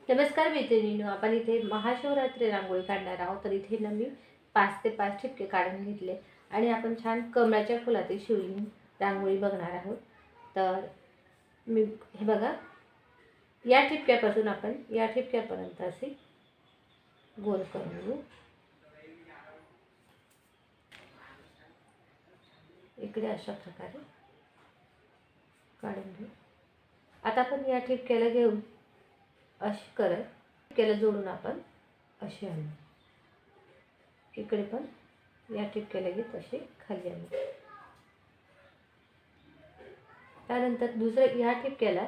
नमस्कार मैत्रिणींनो, आपण इथे महाशिवरात्री रांगोळी काढणार आहोत. तर इथे ना मी 5 ते 5 ठिपके काढून घेतले आणि आपण छान कमळाच्या फुलातील शिवलिंग रांगोळी बघणार आहोत. तर मी हे बघा, या ठिपक्यापासून आपण या ठिपक्यापर्यंत असे गोल करून घेऊ. इकडे अशा प्रकारे काढून घेऊ. आता आपण या ठिपक्याला घेऊन अशी करत ठिपक्याला जोडून आपण अशी आणू. इकडे पण या ठिपक्याला घेत असे खाली आणू. त्यानंतर दुसऱ्या या ठिपक्याला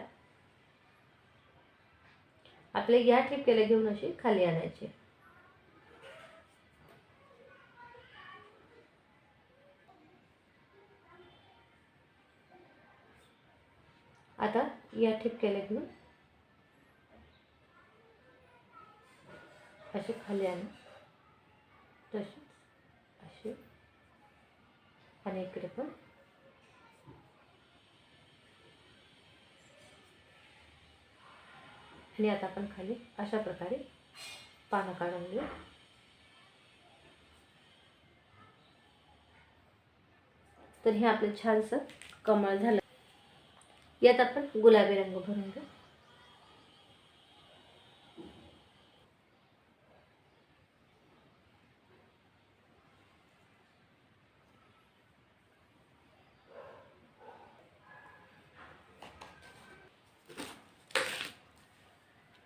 आपल्या या ठिपक्याला घेऊन असे खाली आणायचे. आता या ठिपक्याला घेऊन असे खाली आणू. तसेच असे आणि इकडे पण आणि आता आपण खाली अशा प्रकारे पानं काढून घेऊ. तर हे आपलं छानसं कमळ झालं. यात आपण गुलाबी रंग भरून घेऊ.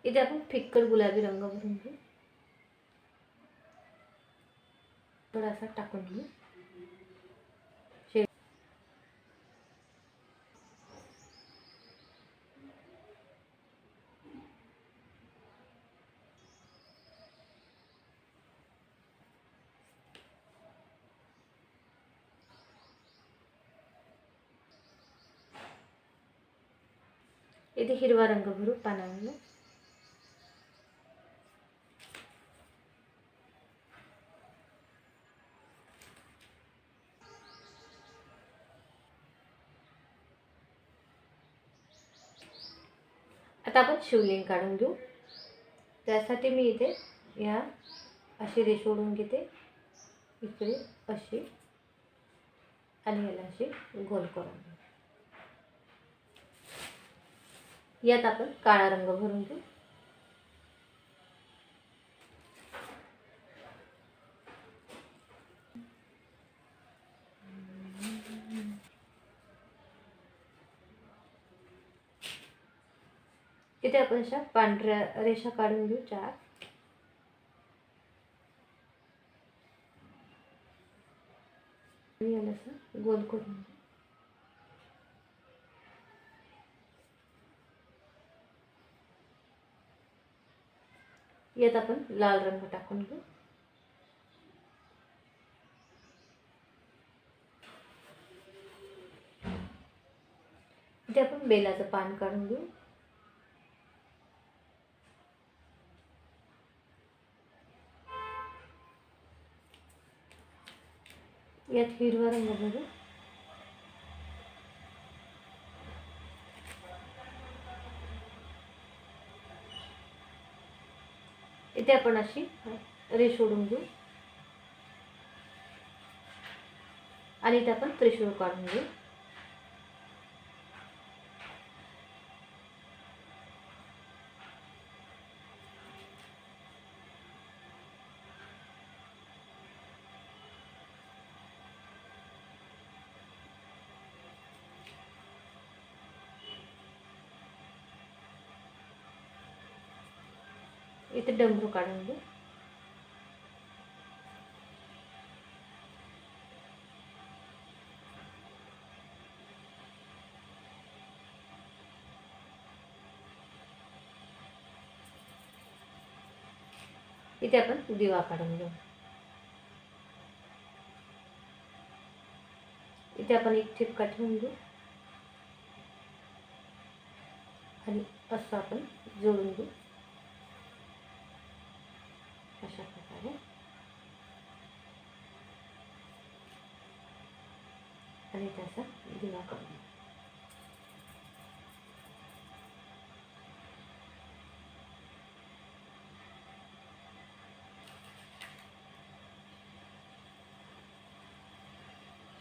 इथे आपण फिक्कट गुलाबी रंग भरून घेऊ. थोडासा टाकून घेऊ. इथे हिरवा रंग भरू पानांना. आता आपण शिवलिंग काढून घेऊ. त्यासाठी मी इथे या अशी रेष ओढून घेते. इकडे अशी आणि याला अशी गोल करून घेऊ. यात आपण काळा रंग भरून घेऊ. इथे आपण अशा पांढऱ्या रेषा काढून घेऊ 4. आणि याला असं गोल करून घेऊ. यात आपण लाल रंग टाकून घेऊ. इथे आपण बेलाचं पान काढून घेऊ. यात हिरवा रंग भरू. इथे आपण अशी रेष ओढून घेऊ आणि इथे आपण त्रिशूळ काढून घेऊ. इथे डमरू काढून घेऊ. इथे आपण दिवा काढून घेऊ. इथे आपण एक ठिपका ठेवून घेऊ आणि असं आपण जोडून घेऊ अशा प्रकारे. आणि त्याचा दिवा करू.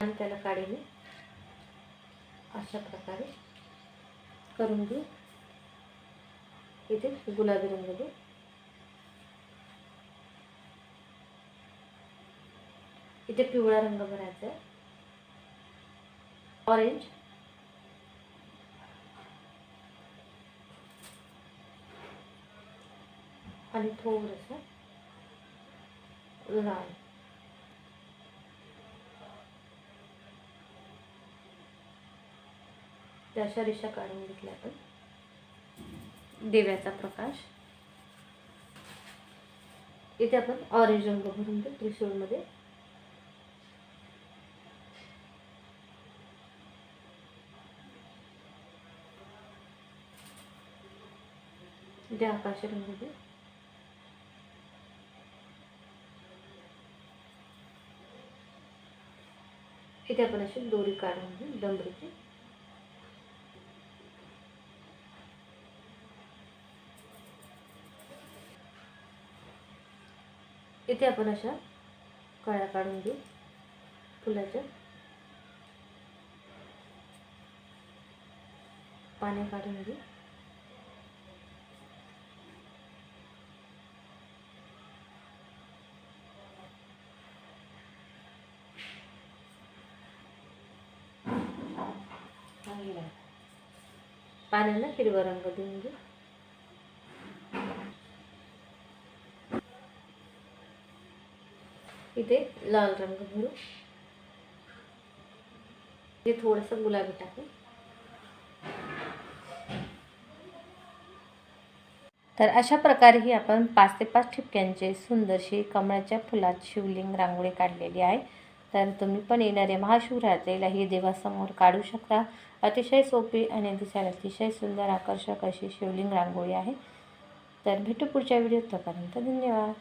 आणि त्याला काडीने अशा प्रकारे करून घेऊ. इथे गुलाबी रंग देऊ. इथे पिवळा रंग भरायचा आहे, ऑरेंज, आणि थोडंसं लाल. त्याच्या रेषा काढून घेतल्या आपण. दिव्याचा प्रकाश. इथे आपण ऑरेंज रंग भरून घेऊ त्रिशूळमध्ये. इथे आकाशी रंग देऊ. इथे आपण अशी दोरी काढून घेऊ डंबरीची. इथे आपण अशा कळ्या काढून घेऊ फुलाच्या. पाने काढून घेऊ. पाण्याला हिरवा रंग देऊन घेऊ. इथे लाल रंग भरू. इथे थोडंसं गुलाबी टाकू. तर अशा प्रकारे ही आपण 5 ते 5 ठिपक्यांचे सुंदरशी कमळाच्या फुलात शिवलिंग रांगोळी काढलेली आहे. तर तुम्ही पण येणाऱ्या महाशिवरात्रीला ही देवासमोर काढू शकता. अतिशय सोपी आणि दिसायला अतिशय सुंदर आकर्षक अशी शिवलिंग रांगोळी आहे. तर भेटू पुढच्या व्हिडिओत. तोपर्यंत धन्यवाद.